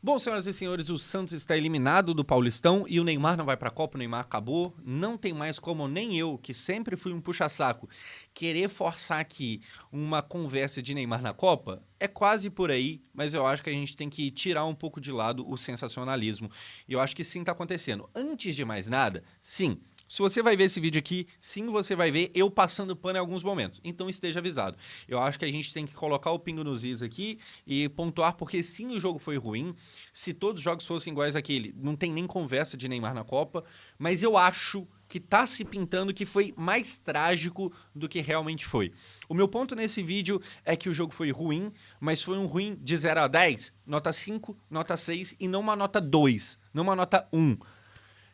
Bom, senhoras e senhores, o Santos está eliminado do Paulistão e o Neymar não vai para a Copa, o Neymar acabou. Não tem mais como nem eu, que sempre fui um puxa-saco, querer forçar aqui uma conversa de Neymar na Copa. É quase por aí, mas eu acho que a gente tem que tirar um pouco de lado o sensacionalismo. E eu acho que sim está acontecendo. Antes de mais nada, sim. Se você vai ver esse vídeo aqui, sim, você vai ver eu passando pano em alguns momentos. Então esteja avisado. Eu acho que a gente tem que colocar o pingo nos is aqui e pontuar, porque sim, o jogo foi ruim. Se todos os jogos fossem iguais àquele, não tem nem conversa de Neymar na Copa. Mas eu acho que tá se pintando que foi mais trágico do que realmente foi. O meu ponto nesse vídeo é que o jogo foi ruim, mas foi um ruim de 0 a 10, nota 5, nota 6 e não uma nota 2, não uma nota 1.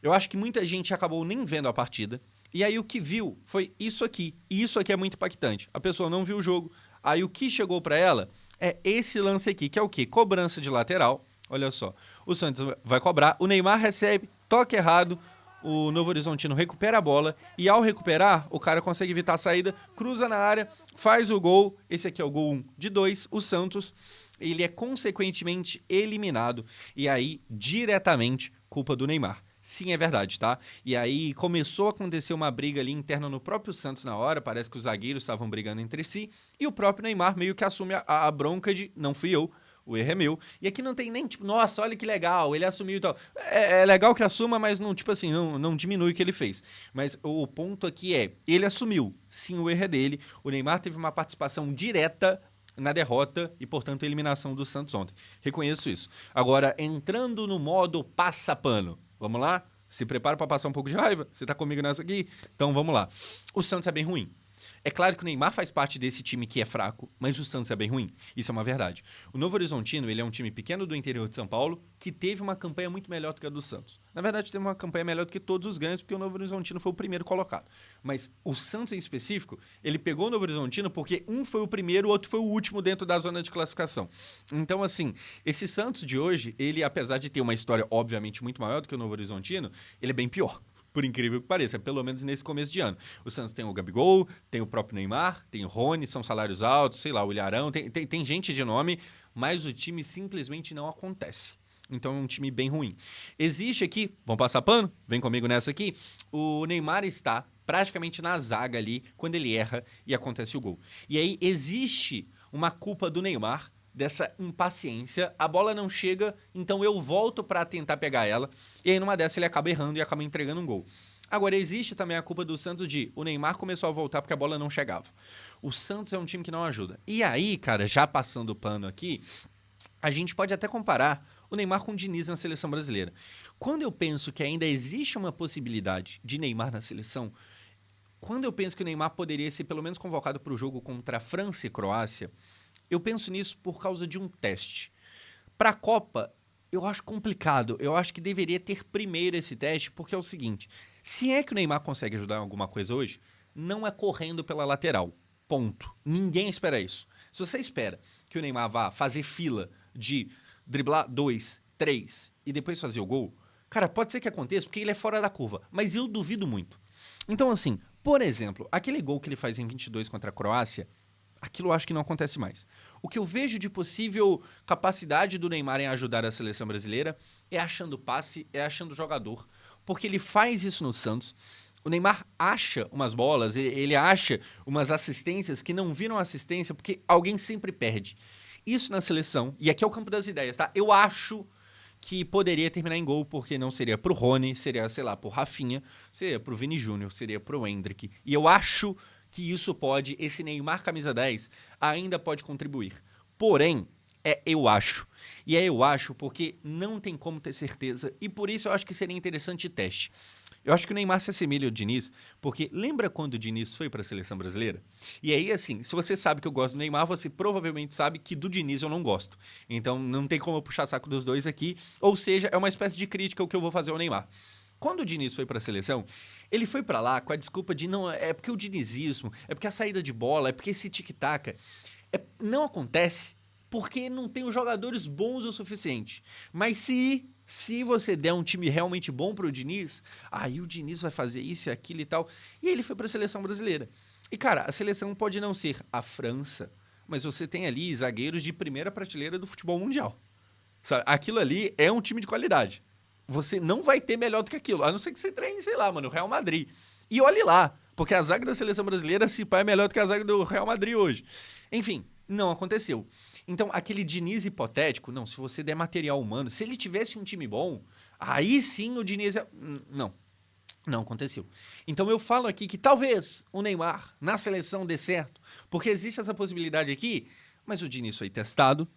Eu acho que muita gente acabou nem vendo a partida. E aí o que viu foi isso aqui. E isso aqui é muito impactante. A pessoa não viu o jogo. Aí o que chegou pra ela é esse lance aqui, que é o quê? Cobrança de lateral. Olha só. O Santos vai cobrar. O Neymar recebe, toque errado. O Novo Horizontino recupera a bola. E ao recuperar, o cara consegue evitar a saída, cruza na área, faz o gol. Esse aqui é o gol 1 de 2. O Santos, ele é consequentemente eliminado. E aí, diretamente, culpa do Neymar. Sim, é verdade, tá? E aí começou a acontecer uma briga ali interna no próprio Santos na hora, parece que os zagueiros estavam brigando entre si, e o próprio Neymar meio que assume a bronca de não fui eu, o erro é meu. E aqui não tem nem tipo, nossa, olha que legal, ele assumiu e tal. É legal que assuma, mas não, tipo assim, não diminui o que ele fez. Mas o ponto aqui é, ele assumiu, sim, o erro é dele, o Neymar teve uma participação direta na derrota e, portanto, a eliminação do Santos ontem. Reconheço isso. Agora, entrando no modo passa-pano. Vamos lá? Se prepara para passar um pouco de raiva? Você tá comigo nessa aqui? Então vamos lá. O Santos é bem ruim. É claro que o Neymar faz parte desse time que é fraco, mas o Santos é bem ruim. Isso é uma verdade. O Novo Horizontino, ele é um time pequeno do interior de São Paulo que teve uma campanha muito melhor do que a do Santos. Na verdade, teve uma campanha melhor do que todos os grandes, porque o Novo Horizontino foi o primeiro colocado. Mas o Santos, em específico, ele pegou o Novo Horizontino porque um foi o primeiro, o outro foi o último dentro da zona de classificação. Então, assim, esse Santos de hoje, ele, apesar de ter uma história, obviamente, muito maior do que o Novo Horizontino, ele é bem pior. Por incrível que pareça, pelo menos nesse começo de ano. O Santos tem o Gabigol, tem o próprio Neymar, tem o Rony, são salários altos, sei lá, o Ilharão, tem gente de nome, mas o time simplesmente não acontece. Então é um time bem ruim. Existe aqui, vamos passar pano? Vem comigo nessa aqui. O Neymar está praticamente na zaga ali, quando ele erra e acontece o gol. E aí existe uma culpa do Neymar, dessa impaciência, a bola não chega, então eu volto para tentar pegar ela, e aí numa dessa ele acaba errando e acaba entregando um gol. Agora, existe também a culpa do Santos de o Neymar começou a voltar porque a bola não chegava. O Santos é um time que não ajuda. E aí, cara, já passando o pano aqui, a gente pode até comparar o Neymar com o Diniz na seleção brasileira. Quando eu penso que ainda existe uma possibilidade de Neymar na seleção, quando eu penso que o Neymar poderia ser pelo menos convocado para o jogo contra a França e Croácia, eu penso nisso por causa de um teste. Para a Copa, eu acho complicado. Eu acho que deveria ter primeiro esse teste, porque é o seguinte: se é que o Neymar consegue ajudar em alguma coisa hoje, não é correndo pela lateral. Ponto. Ninguém espera isso. Se você espera que o Neymar vá fazer fila de driblar 2, 3 e depois fazer o gol, cara, pode ser que aconteça porque ele é fora da curva, mas eu duvido muito. Então, assim, por exemplo, aquele gol que ele faz em 22 contra a Croácia, aquilo eu acho que não acontece mais. O que eu vejo de possível capacidade do Neymar em ajudar a seleção brasileira é achando passe, é achando jogador, porque ele faz isso no Santos. O Neymar acha umas bolas, ele acha umas assistências que não viram assistência porque alguém sempre perde. Isso na seleção, e aqui é o campo das ideias, tá? Eu acho que poderia terminar em gol, porque não seria pro Rony, seria, sei lá, pro Rafinha, seria pro Vini Júnior, seria pro Endrick. E eu acho que isso pode, esse Neymar camisa 10, ainda pode contribuir. Porém, eu acho. E eu acho porque não tem como ter certeza, e por isso eu acho que seria interessante teste. Eu acho que o Neymar se assemelha ao Diniz, porque lembra quando o Diniz foi para a seleção brasileira? E aí, assim, se você sabe que eu gosto do Neymar, você provavelmente sabe que do Diniz eu não gosto. Então não tem como eu puxar saco dos dois aqui, ou seja, é uma espécie de crítica o que eu vou fazer ao Neymar. Quando o Diniz foi para a seleção, ele foi para lá com a desculpa de não, é porque o dinizismo, é porque a saída de bola, é porque esse tic-tac não acontece porque não tem os jogadores bons o suficiente. Mas se você der um time realmente bom pro Diniz, aí o Diniz vai fazer isso e aquilo e tal. E aí ele foi para a seleção brasileira. E cara, a seleção pode não ser a França, mas você tem ali zagueiros de primeira prateleira do futebol mundial. Sabe? Aquilo ali é um time de qualidade. Você não vai ter melhor do que aquilo, a não ser que você treine, sei lá, mano, o Real Madrid. E olhe lá, porque a zaga da seleção brasileira, se pá, é melhor do que a zaga do Real Madrid hoje. Enfim, não aconteceu. Então, aquele Diniz hipotético, não, se você der material humano, se ele tivesse um time bom, aí sim o Diniz... Não aconteceu. Então eu falo aqui que talvez o Neymar na seleção dê certo, porque existe essa possibilidade aqui, mas o Diniz foi testado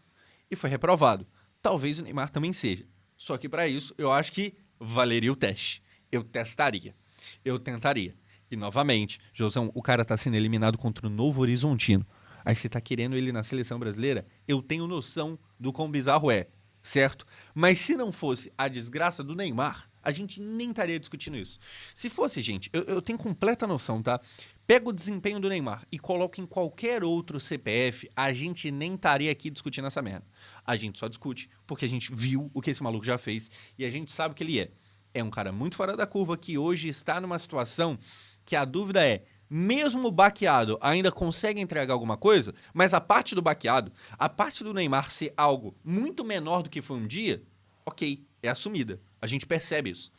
e foi reprovado. Talvez o Neymar também seja. Só que para isso eu acho que valeria o teste. Eu testaria. Eu tentaria. E novamente, Josão, o cara tá sendo eliminado contra o Novo Horizontino. Aí você tá querendo ele na seleção brasileira? Eu tenho noção do quão bizarro é, certo? Mas se não fosse a desgraça do Neymar, a gente nem estaria discutindo isso. Se fosse, gente, eu tenho completa noção, tá? Pega o desempenho do Neymar e coloca em qualquer outro CPF, a gente nem estaria aqui discutindo essa merda. A gente só discute porque a gente viu o que esse maluco já fez e a gente sabe o que ele é. É um cara muito fora da curva que hoje está numa situação que a dúvida é, mesmo baqueado ainda consegue entregar alguma coisa, mas a parte do baqueado, a parte do Neymar ser algo muito menor do que foi um dia, ok, é assumida. A gente percebe isso.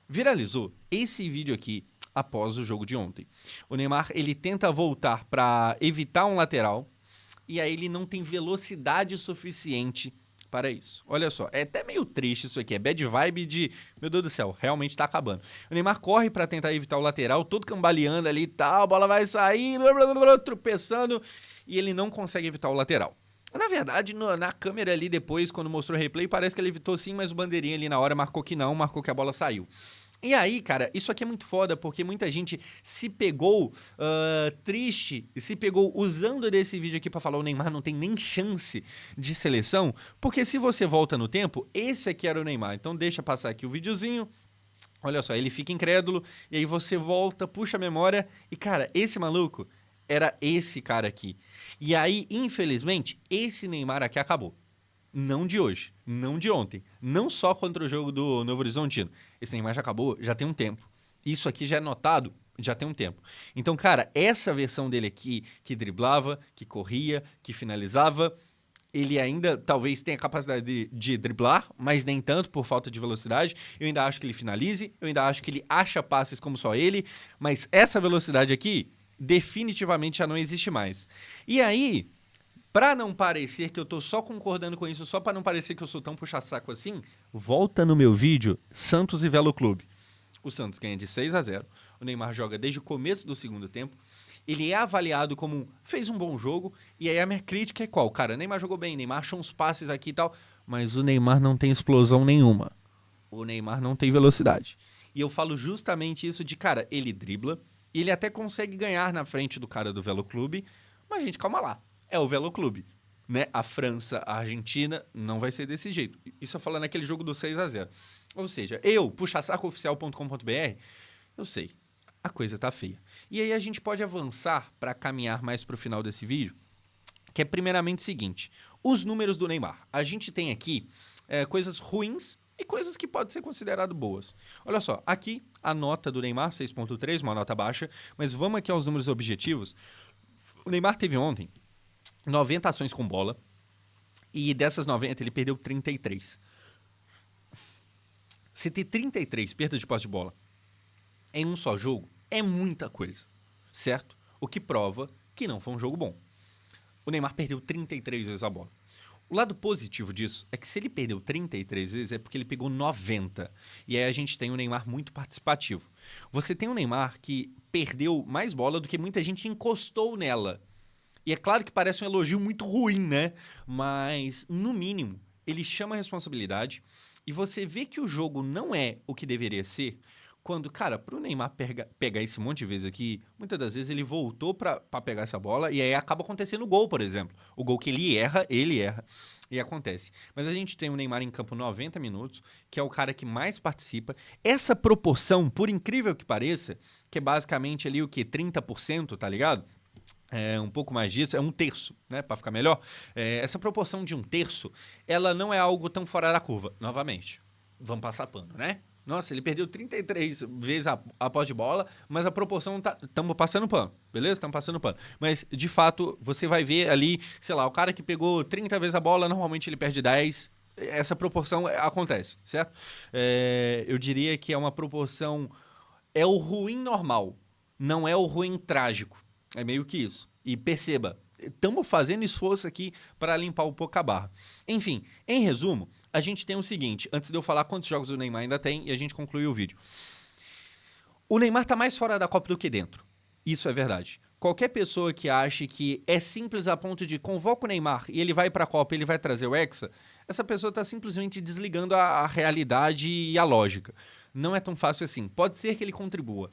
Viralizou esse vídeo aqui após o jogo de ontem. O Neymar, ele tenta voltar para evitar um lateral e aí ele não tem velocidade suficiente para isso. Olha só, é até meio triste isso aqui, é bad vibe de, meu Deus do céu, realmente tá acabando. O Neymar corre para tentar evitar o lateral, todo cambaleando ali e tal, a bola vai sair, blá, blá, blá, tropeçando, e ele não consegue evitar o lateral. Na verdade, na câmera ali depois, quando mostrou o replay, parece que ele evitou sim, mas o bandeirinha ali na hora marcou que não, marcou que a bola saiu. E aí, cara, isso aqui é muito foda, porque muita gente se pegou triste, se pegou usando desse vídeo aqui pra falar o Neymar não tem nem chance de seleção, porque se você volta no tempo, esse aqui era o Neymar. Então deixa passar aqui o videozinho, olha só, ele fica incrédulo, e aí você volta, puxa a memória, e cara, esse maluco era esse cara aqui. E aí, infelizmente, esse Neymar aqui acabou. Não de hoje, não de ontem, não só contra o jogo do Novo Horizontino. Esse Neymar já acabou, já tem um tempo. Isso aqui já é notado, já tem um tempo. Então, cara, essa versão dele aqui, que driblava, que corria, que finalizava, ele ainda talvez tenha capacidade de driblar, mas nem tanto por falta de velocidade. Eu ainda acho que ele finalize, eu ainda acho que ele acha passes como só ele, mas essa velocidade aqui definitivamente já não existe mais. E aí, pra não parecer que eu tô só concordando com isso, só pra não parecer que eu sou tão puxa-saco assim, volta no meu vídeo Santos e Velo Clube. O Santos ganha de 6-0, o Neymar joga desde o começo do segundo tempo, ele é avaliado como fez um bom jogo, e aí a minha crítica é qual? Cara, o Neymar jogou bem, o Neymar achou uns passes aqui e tal, mas o Neymar não tem explosão nenhuma. O Neymar não tem velocidade. E eu falo justamente isso de, cara, ele dribla, ele até consegue ganhar na frente do cara do Velo Clube, mas, gente, calma lá. É o Velo Clube, né? A França, a Argentina, não vai ser desse jeito. Isso eu falo naquele jogo do 6-0. Ou seja, eu, puxasacooficial.com.br, eu sei, a coisa tá feia. E aí a gente pode avançar para caminhar mais pro final desse vídeo, que é primeiramente o seguinte, os números do Neymar. A gente tem aqui coisas ruins e coisas que podem ser consideradas boas. Olha só, aqui a nota do Neymar, 6.3, uma nota baixa, mas vamos aqui aos números objetivos. O Neymar teve ontem 90 ações com bola, e dessas 90 ele perdeu 33. Você ter 33 perdas de posse de bola em um só jogo é muita coisa, certo? O que prova que não foi um jogo bom. O Neymar perdeu 33 vezes a bola. O lado positivo disso é que se ele perdeu 33 vezes é porque ele pegou 90. E aí a gente tem um Neymar muito participativo. Você tem um Neymar que perdeu mais bola do que muita gente encostou nela. E é claro que parece um elogio muito ruim, né? Mas, no mínimo, ele chama a responsabilidade e você vê que o jogo não é o que deveria ser quando, cara, pro Neymar pegar esse monte de vezes aqui, muitas das vezes ele voltou pra pegar essa bola e aí acaba acontecendo o gol, por exemplo. O gol que ele erra e acontece. Mas a gente tem o Neymar em campo 90 minutos, que é o cara que mais participa. Essa proporção, por incrível que pareça, que é basicamente ali o quê? 30%, tá ligado? É um pouco mais disso, é um terço, né, para ficar melhor. Essa proporção de um terço, ela não é algo tão fora da curva. Novamente, vamos passar pano, né? Nossa, ele perdeu 33 vezes a posse de bola, mas a proporção estamos passando pano, beleza? Estamos passando pano. Mas, de fato, você vai ver ali, sei lá, o cara que pegou 30 vezes a bola, normalmente ele perde 10, essa proporção acontece, certo? Eu diria que é uma proporção... É o ruim normal, não é o ruim trágico. É meio que isso. E perceba, estamos fazendo esforço aqui para limpar um pouco a barra. Enfim, em resumo, a gente tem o seguinte, antes de eu falar quantos jogos o Neymar ainda tem, e a gente concluir o vídeo. O Neymar está mais fora da Copa do que dentro. Isso é verdade. Qualquer pessoa que ache que é simples a ponto de convoca o Neymar e ele vai para a Copa, ele vai trazer o Hexa, essa pessoa está simplesmente desligando a realidade e a lógica. Não é tão fácil assim. Pode ser que ele contribua.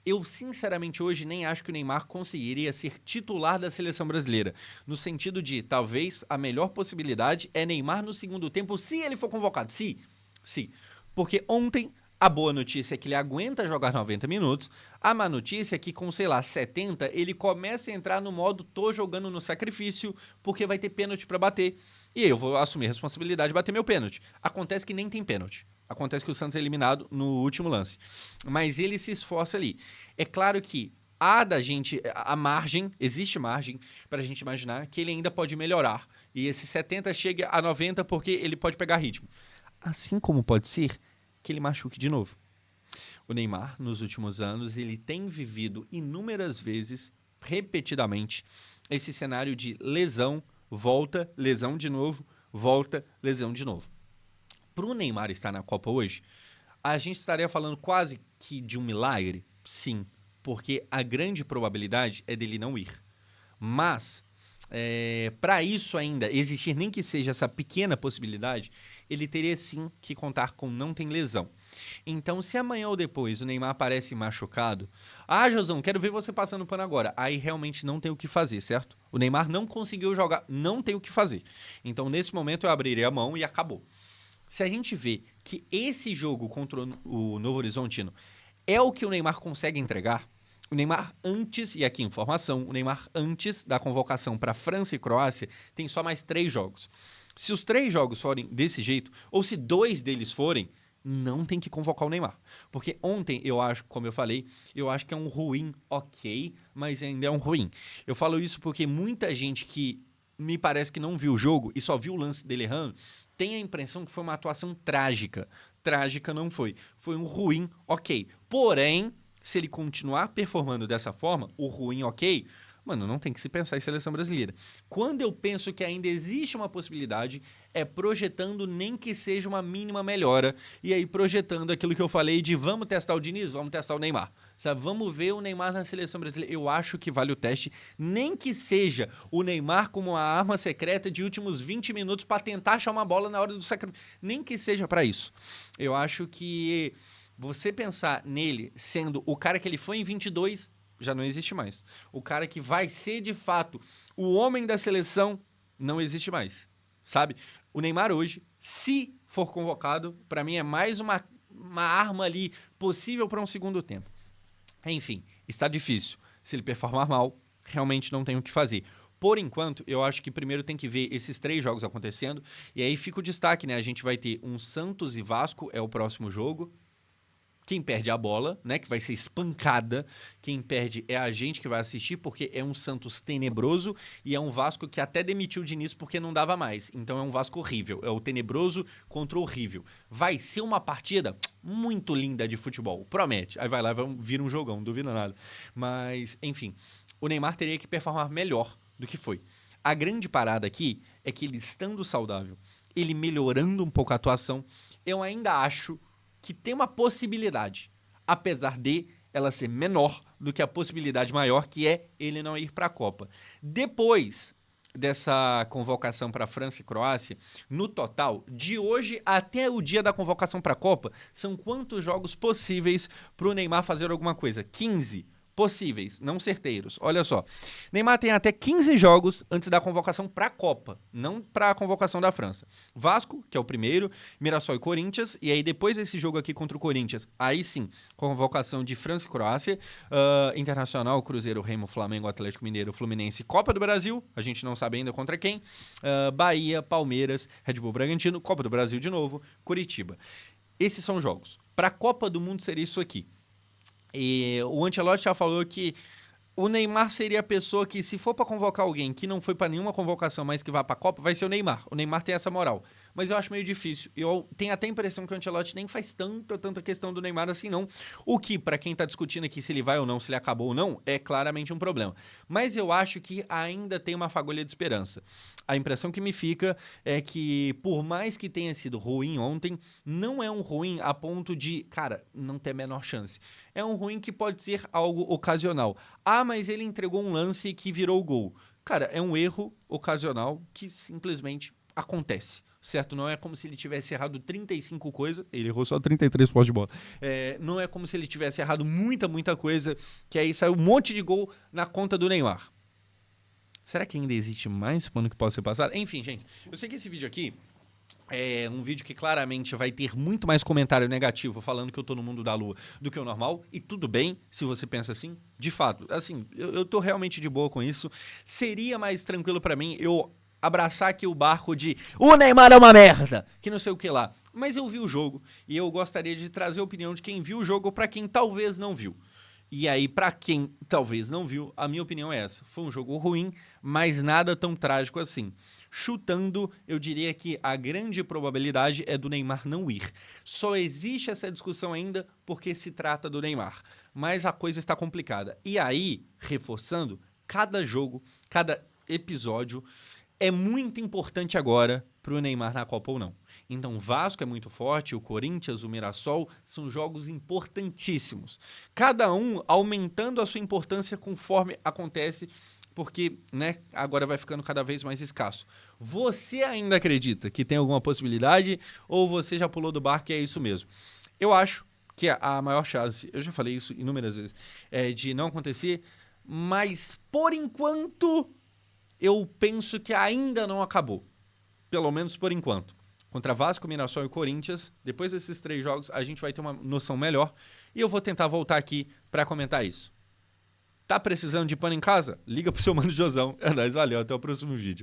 Eu, sinceramente, hoje nem acho que o Neymar conseguiria ser titular da seleção brasileira. No sentido de, talvez, a melhor possibilidade é Neymar no segundo tempo, se ele for convocado. Sim. Porque ontem... A boa notícia é que ele aguenta jogar 90 minutos. A má notícia é que com, sei lá, 70, ele começa a entrar no modo tô jogando no sacrifício porque vai ter pênalti pra bater. E aí eu vou assumir a responsabilidade de bater meu pênalti. Acontece que nem tem pênalti. Acontece que o Santos é eliminado no último lance. Mas ele se esforça ali. É claro que existe margem pra gente imaginar que ele ainda pode melhorar. E esse 70 chega a 90 porque ele pode pegar ritmo. Assim como pode ser que ele machuque de novo. O Neymar, nos últimos anos, ele tem vivido inúmeras vezes, repetidamente, esse cenário de lesão, volta, lesão de novo, volta, lesão de novo. Para o Neymar estar na Copa hoje, a gente estaria falando quase que de um milagre? Sim, porque a grande probabilidade é dele não ir. Mas... para isso ainda existir nem que seja essa pequena possibilidade, ele teria sim que contar com não tem lesão. Então, se amanhã ou depois o Neymar aparece machucado, Josão, quero ver você passando pano agora. Aí realmente não tem o que fazer, certo? O Neymar não conseguiu jogar, não tem o que fazer. Então, nesse momento eu abrirei a mão e acabou. Se a gente vê que esse jogo contra o Novo Horizontino é o que o Neymar consegue entregar, o Neymar antes, e aqui informação, o Neymar antes da convocação para França e Croácia tem só mais 3 jogos. Se os 3 jogos forem desse jeito, ou se 2 deles forem, não tem que convocar o Neymar. Porque ontem, eu acho, como eu falei, eu acho que é um ruim ok, mas ainda é um ruim. Eu falo isso porque muita gente que me parece que não viu o jogo e só viu o lance dele errando, tem a impressão que foi uma atuação trágica. Trágica não foi. Foi um ruim ok. Porém... se ele continuar performando dessa forma, o ruim ok, mano, não tem que se pensar em seleção brasileira. Quando eu penso que ainda existe uma possibilidade, é projetando nem que seja uma mínima melhora, e aí projetando aquilo que eu falei de vamos testar o Diniz, vamos testar o Neymar. Sabe? Vamos ver o Neymar na seleção brasileira. Eu acho que vale o teste, nem que seja o Neymar como uma arma secreta de últimos 20 minutos para tentar achar uma bola na hora do sacrifício. Nem que seja para isso. Eu acho que... você pensar nele sendo o cara que ele foi em 22, já não existe mais. O cara que vai ser, de fato, o homem da seleção, não existe mais, sabe? O Neymar hoje, se for convocado, para mim é mais uma arma ali possível para um segundo tempo. Enfim, está difícil. Se ele performar mal, realmente não tem o que fazer. Por enquanto, eu acho que primeiro tem que ver esses 3 jogos acontecendo, e aí fica o destaque, né? A gente vai ter um Santos e Vasco, é o próximo jogo. Quem perde a bola, né, que vai ser espancada. Quem perde é a gente que vai assistir, porque é um Santos tenebroso e é um Vasco que até demitiu o Diniz porque não dava mais. Então é um Vasco horrível, é o tenebroso contra o horrível. Vai ser uma partida muito linda de futebol, promete. Aí vai lá, vira um jogão, não duvido nada. Mas, enfim, o Neymar teria que performar melhor do que foi. A grande parada aqui é que ele estando saudável, ele melhorando um pouco a atuação, eu ainda acho que tem uma possibilidade, apesar de ela ser menor do que a possibilidade maior, que é ele não ir para a Copa. Depois dessa convocação para França e Croácia, no total, de hoje até o dia da convocação para a Copa, são quantos jogos possíveis para o Neymar fazer alguma coisa? 15 possíveis, não certeiros. Olha só, Neymar tem até 15 jogos antes da convocação para a Copa, não para a convocação da França. Vasco, que é o primeiro, Mirassol e Corinthians, e aí depois desse jogo aqui contra o Corinthians, aí sim, convocação de França e Croácia, Internacional, Cruzeiro, Remo, Flamengo, Atlético Mineiro, Fluminense, Copa do Brasil, a gente não sabe ainda contra quem, Bahia, Palmeiras, Red Bull Bragantino, Copa do Brasil de novo, Curitiba. Esses são jogos. Para a Copa do Mundo seria isso aqui. E o Ancelotti já falou que o Neymar seria a pessoa que, se for para convocar alguém que não foi para nenhuma convocação, mas que vai para a Copa, vai ser o Neymar. O Neymar tem essa moral. mas eu acho meio difícil. Eu tenho até a impressão que o Ancelotti nem faz tanta questão do Neymar assim não, o que, pra quem tá discutindo aqui se ele vai ou não, se ele acabou ou não, é claramente um problema. Mas eu acho que ainda tem uma fagulha de esperança. A impressão que me fica é que, por mais que tenha sido ruim ontem, não é um ruim a ponto de, cara, não ter a menor chance. É um ruim que pode ser algo ocasional. Ah, mas ele entregou um lance que virou gol. Cara, é um erro ocasional que simplesmente acontece, certo? Não é como se ele tivesse errado 35 coisas, ele errou só 33 postes de bola. Não é como se ele tivesse errado muita coisa, que aí saiu um monte de gol na conta do Neymar. Será que ainda existe mais pano que possa ser passado? Enfim, gente, eu sei que esse vídeo aqui é um vídeo que claramente vai ter muito mais comentário negativo falando que eu tô no mundo da lua do que o normal, e tudo bem se você pensa assim, de fato. Assim, eu tô realmente de boa com isso. Seria mais tranquilo pra mim eu abraçar aqui o barco de o Neymar é uma merda, que não sei o que lá. Mas eu vi o jogo e eu gostaria de trazer a opinião de quem viu o jogo pra quem talvez não viu. E aí, pra quem talvez não viu, a minha opinião é essa. Foi um jogo ruim, mas nada tão trágico assim. Chutando, eu diria que a grande probabilidade é do Neymar não ir. Só existe essa discussão ainda porque se trata do Neymar. Mas a coisa está complicada. E aí, reforçando, cada jogo, cada episódio é muito importante agora para o Neymar na Copa ou não. Então, o Vasco é muito forte, o Corinthians, o Mirassol, são jogos importantíssimos. Cada um aumentando a sua importância conforme acontece, porque, né, agora vai ficando cada vez mais escasso. Você ainda acredita que tem alguma possibilidade ou você já pulou do barco e é isso mesmo? Eu acho que a maior chance, eu já falei isso inúmeras vezes, é de não acontecer, mas por enquanto eu penso que ainda não acabou. Pelo menos por enquanto. Contra Vasco, Mirassol e Corinthians, depois desses 3 jogos, a gente vai ter uma noção melhor. E eu vou tentar voltar aqui para comentar isso. Tá precisando de pano em casa? Liga pro seu mano Josão. É nóis, valeu, até o próximo vídeo.